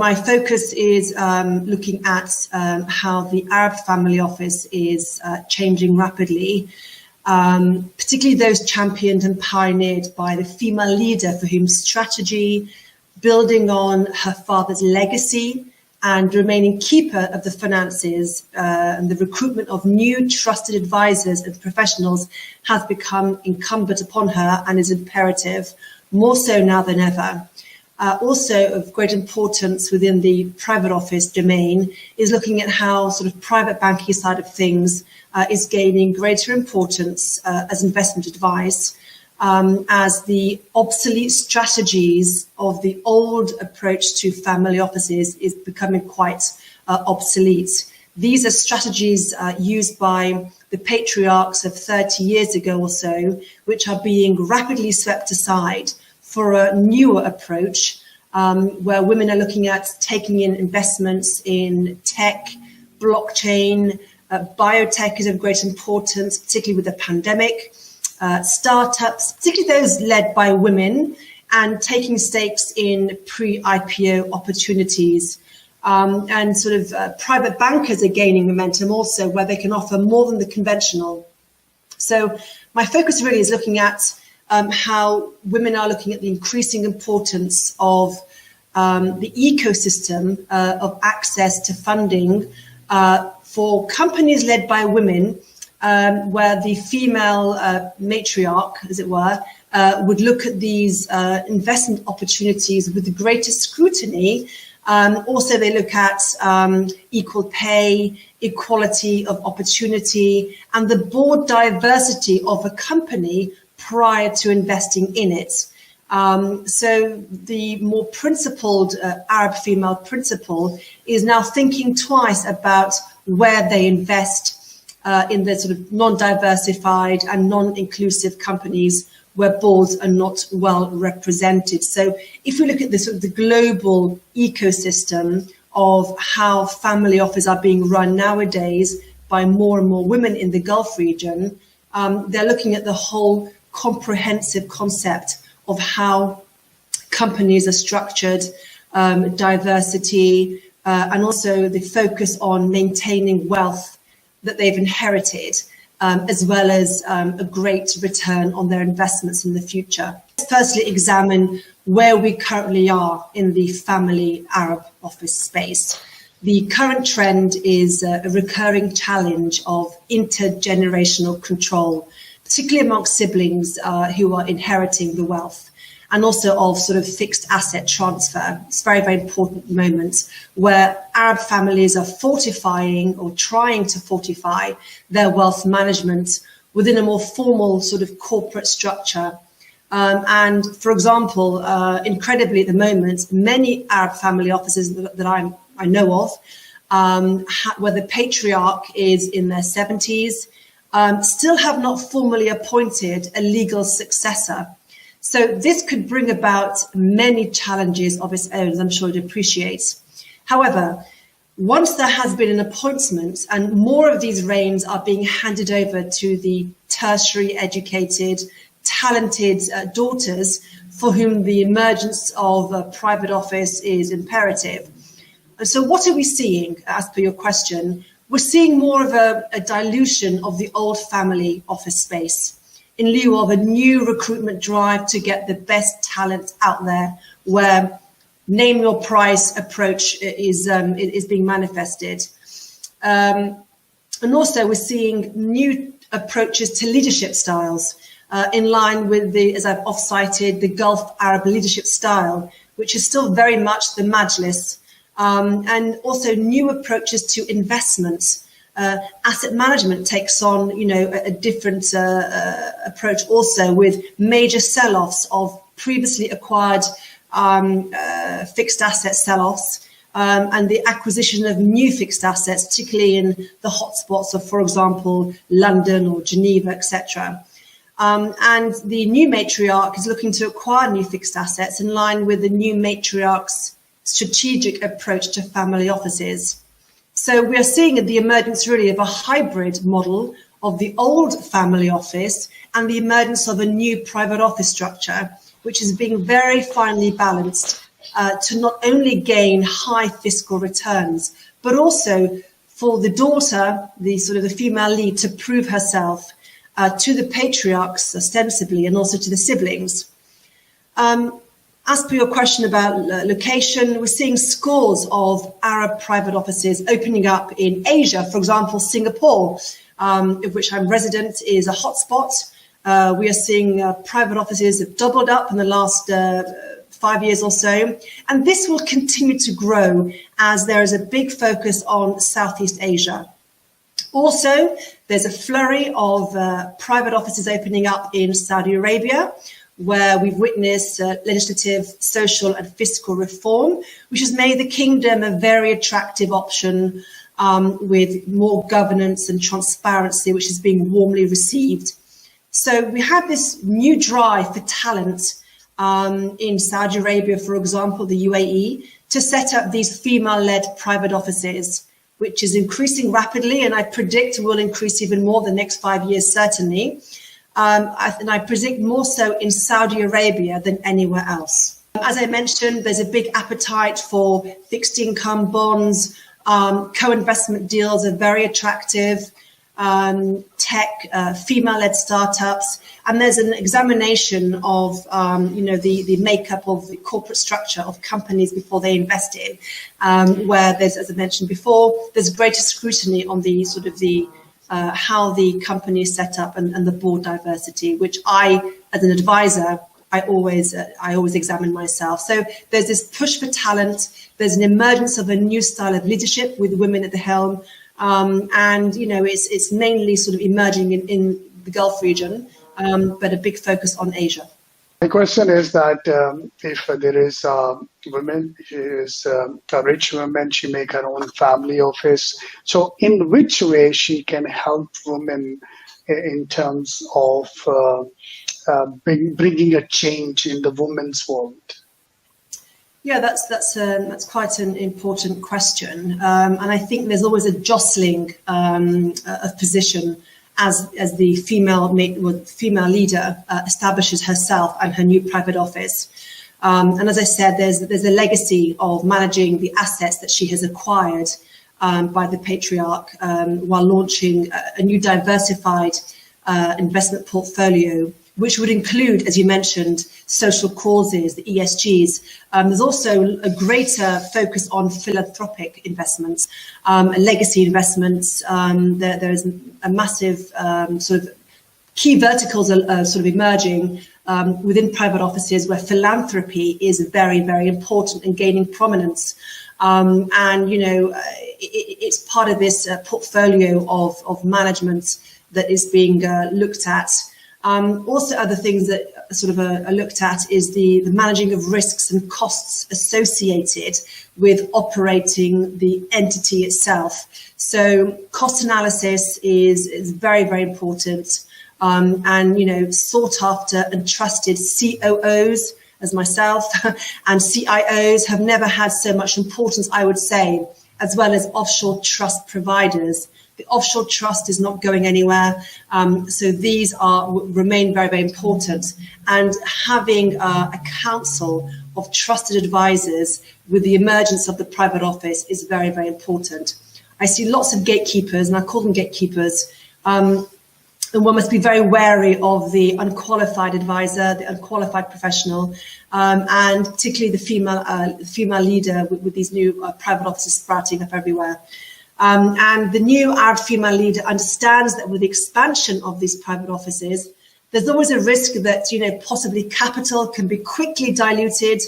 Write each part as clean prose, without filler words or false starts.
my focus is looking at how the Arab family office is changing rapidly, particularly those championed and pioneered by the female leader for whom strategy, building on her father's legacy and remaining keeper of the finances and the recruitment of new trusted advisors and professionals has become incumbent upon her and is imperative, more so now than ever. Also of great importance within the private office domain is looking at how sort of private banking side of things is gaining greater importance as investment advice, as the obsolete strategies of the old approach to family offices is becoming quite obsolete. These are strategies used by the patriarchs of 30 years ago or so, which are being rapidly swept aside for a newer approach, where women are looking at taking in investments in tech, blockchain, biotech is of great importance, particularly with the pandemic, startups, particularly those led by women, and taking stakes in pre-IPO opportunities. And sort of private bankers are gaining momentum also, where they can offer more than the conventional. So my focus really is looking at how women are looking at the increasing importance of the ecosystem of access to funding for companies led by women, where the female matriarch, as it were, would look at these investment opportunities with the greatest scrutiny. Also, they look at equal pay, equality of opportunity, and the board diversity of a company prior to investing in it. So the more principled Arab female principal is now thinking twice about where they invest in the sort of non-diversified and non-inclusive companies where boards are not well represented. So if we look at the sort of the global ecosystem of how family offices are being run nowadays by more and more women in the Gulf region, they're looking at the whole comprehensive concept of how companies are structured, diversity, and also the focus on maintaining wealth that they've inherited, as well as a great return on their investments in the future. Let's firstly examine where we currently are in the family Arab office space. The current trend is a recurring challenge of intergenerational control, particularly amongst siblings who are inheriting the wealth, and also of sort of fixed asset transfer. It's a very, very important moment where Arab families are fortifying or trying to fortify their wealth management within a more formal sort of corporate structure. And for example, incredibly at the moment, many Arab family offices that I know of, where the patriarch is in their 70s, still have not formally appointed a legal successor. So this could bring about many challenges of its own, as I'm sure you'd appreciate. However, once there has been an appointment and more of these reins are being handed over to the tertiary educated, talented daughters for whom the emergence of a private office is imperative. And so what are we seeing, as per your question? We're seeing more of a dilution of the old family office space in lieu of a new recruitment drive to get the best talent out there, where name your price approach is being manifested. And also we're seeing new approaches to leadership styles in line with the, as I've off-cited, the Gulf Arab leadership style, which is still very much the majlis, and also new approaches to investments. Asset management takes on, a different approach also, with major sell-offs of previously acquired fixed asset sell-offs and the acquisition of new fixed assets, particularly in the hotspots of, for example, London or Geneva, etc. And the new matriarch is looking to acquire new fixed assets in line with the new matriarch's strategic approach to family offices. So we are seeing the emergence really of a hybrid model of the old family office and the emergence of a new private office structure, which is being very finely balanced to not only gain high fiscal returns, but also for the daughter, the female lead, to prove herself to the patriarchs ostensibly, and also to the siblings. As per your question about location, we're seeing scores of Arab private offices opening up in Asia. For example, Singapore, of which I'm resident, is a hotspot. We are seeing private offices have doubled up in the last 5 years or so. And this will continue to grow as there is a big focus on Southeast Asia. Also, there's a flurry of private offices opening up in Saudi Arabia, where we've witnessed legislative, social and fiscal reform, which has made the kingdom a very attractive option with more governance and transparency, which is being warmly received. So we have this new drive for talent in Saudi Arabia, for example, the UAE, to set up these female-led private offices, which is increasing rapidly, and I predict will increase even more the next 5 years, certainly. And I predict more so in Saudi Arabia than anywhere else. As I mentioned, there's a big appetite for fixed income bonds. Co-investment deals are very attractive. Tech, female-led startups, and there's an examination of the makeup of the corporate structure of companies before they invest in, where there's, as I mentioned before, there's greater scrutiny on the how the company is set up and the board diversity, which I, as an advisor, I always examine myself. So there's this push for talent. There's an emergence of a new style of leadership with women at the helm, and it's mainly sort of emerging in the Gulf region, but a big focus on Asia. My question is that if there is a woman, she is a rich woman, she make her own family office. So in which way she can help women in terms of bringing a change in the women's world? Yeah, that's quite an important question, and I think there's always a jostling of position as the female leader establishes herself and her new private office. And as I said, there's a legacy of managing the assets that she has acquired by the patriarch while launching a new diversified investment portfolio, which would include, as you mentioned, social causes, the ESGs. There's also a greater focus on philanthropic investments, legacy investments. There's a massive sort of key verticals are sort of emerging within private offices where philanthropy is very, very important and gaining prominence. It's part of this portfolio of management that is being looked at. Also, other things that sort of are looked at is the managing of risks and costs associated with operating the entity itself. So cost analysis is very, very important. And, sought after and trusted COOs, as myself, and CIOs have never had so much importance, I would say, as well as offshore trust providers. The offshore trust is not going anywhere. So these remain very, very important. And having a council of trusted advisors with the emergence of the private office is very, very important. I see lots of gatekeepers, and I call them gatekeepers. And one must be very wary of the unqualified advisor, the unqualified professional, and particularly the female leader with these new private offices sprouting up everywhere. And the new Arab female leader understands that with the expansion of these private offices, there's always a risk that, possibly capital can be quickly diluted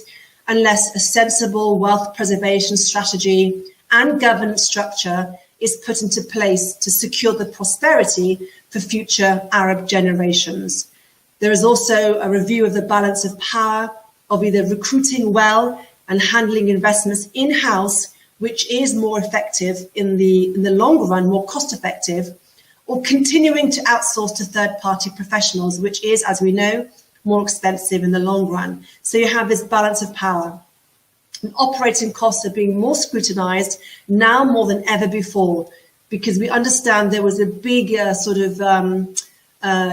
unless a sensible wealth preservation strategy and governance structure is put into place to secure the prosperity for future Arab generations. There is also a review of the balance of power of either recruiting well and handling investments in-house, which is more effective in the long run, more cost effective, or continuing to outsource to third-party professionals, which is, as we know, more expensive in the long run. So you have this balance of power. And operating costs are being more scrutinized now more than ever before, because we understand there was a big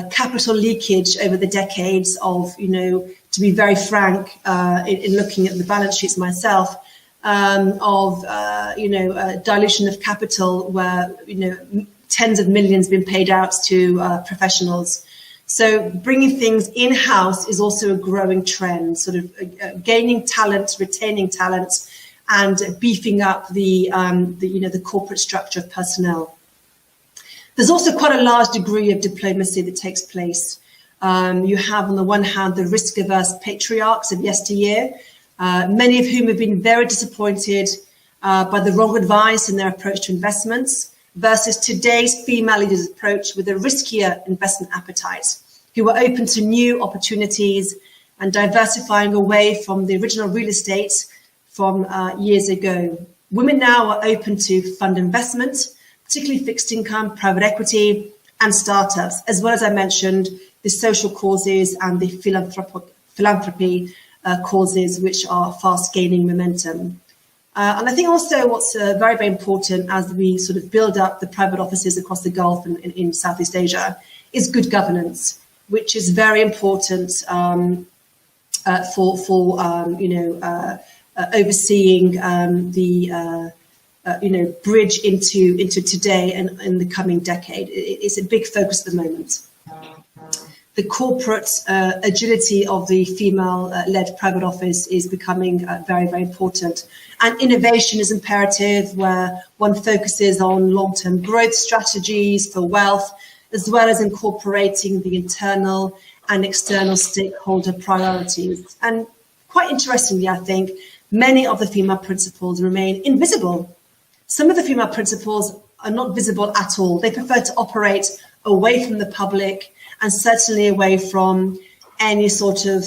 capital leakage over the decades of, to be very frank, in looking at the balance sheets myself, of dilution of capital, where tens of millions been paid out to professionals. So bringing things in-house is also a growing trend, sort of gaining talent, retaining talent, and beefing up the corporate structure of personnel. There's also quite a large degree of diplomacy that takes place. You have, on the one hand, the risk-averse patriarchs of yesteryear, many of whom have been very disappointed by the wrong advice in their approach to investments, versus today's female leaders' approach with a riskier investment appetite, who are open to new opportunities and diversifying away from the original real estate from years ago. Women now are open to fund investment, particularly fixed income, private equity, and startups, as well as, I mentioned, the social causes and the philanthropy causes, which are fast gaining momentum. And I think also what's very, very important as we sort of build up the private offices across the Gulf and in Southeast Asia is good governance, which is very important for overseeing the bridge into today and in the coming decade. It's a big focus at the moment. The corporate agility of the female-led private office is becoming very, very important. And innovation is imperative, where one focuses on long-term growth strategies for wealth, as well as incorporating the internal and external stakeholder priorities. And quite interestingly, I think, many of the female principals remain invisible. Some of the female principals are not visible at all. They prefer to operate away from the public, and certainly away from any sort of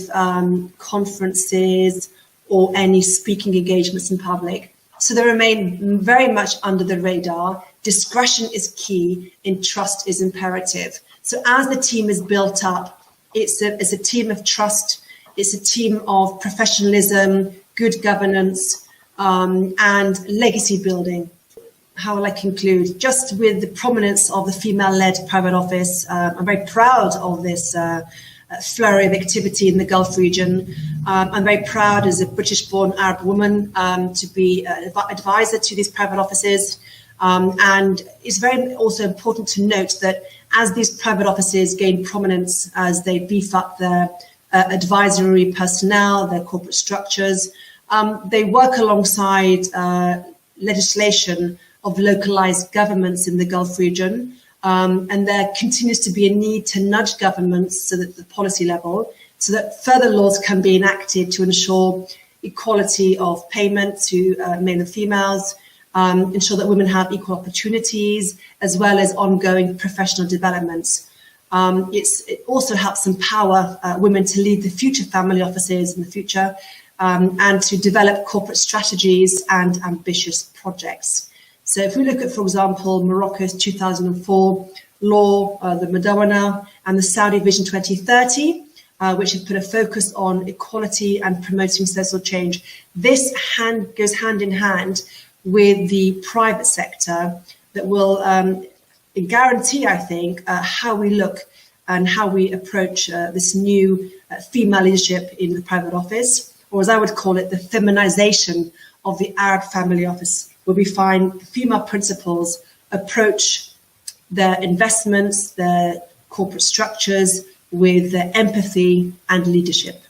conferences or any speaking engagements in public. So they remain very much under the radar. Discretion is key, and trust is imperative. So as the team is built up, it's a team of trust, it's a team of professionalism, good governance, and legacy building. How will I conclude? Just with the prominence of the female-led private office, I'm very proud of this flurry of activity in the Gulf region. I'm very proud as a British-born Arab woman to be an advisor to these private offices. And it's very also important to note that as these private offices gain prominence, as they beef up their advisory personnel, their corporate structures, they work alongside legislation of localized governments in the Gulf region. And there continues to be a need to nudge governments so that at the policy level, so that further laws can be enacted to ensure equality of payment to male and females, ensure that women have equal opportunities, as well as ongoing professional development. It also helps empower women to lead the future family offices in the future, and to develop corporate strategies and ambitious projects. So if we look at, for example, Morocco's 2004 law, the Madawana, and the Saudi Vision 2030, which have put a focus on equality and promoting social change, this goes hand in hand with the private sector that will guarantee, I think, how we look and how we approach this new female leadership in the private office, or as I would call it, the feminization of the Arab family office, where we find female principals approach their investments, their corporate structures with their empathy and leadership.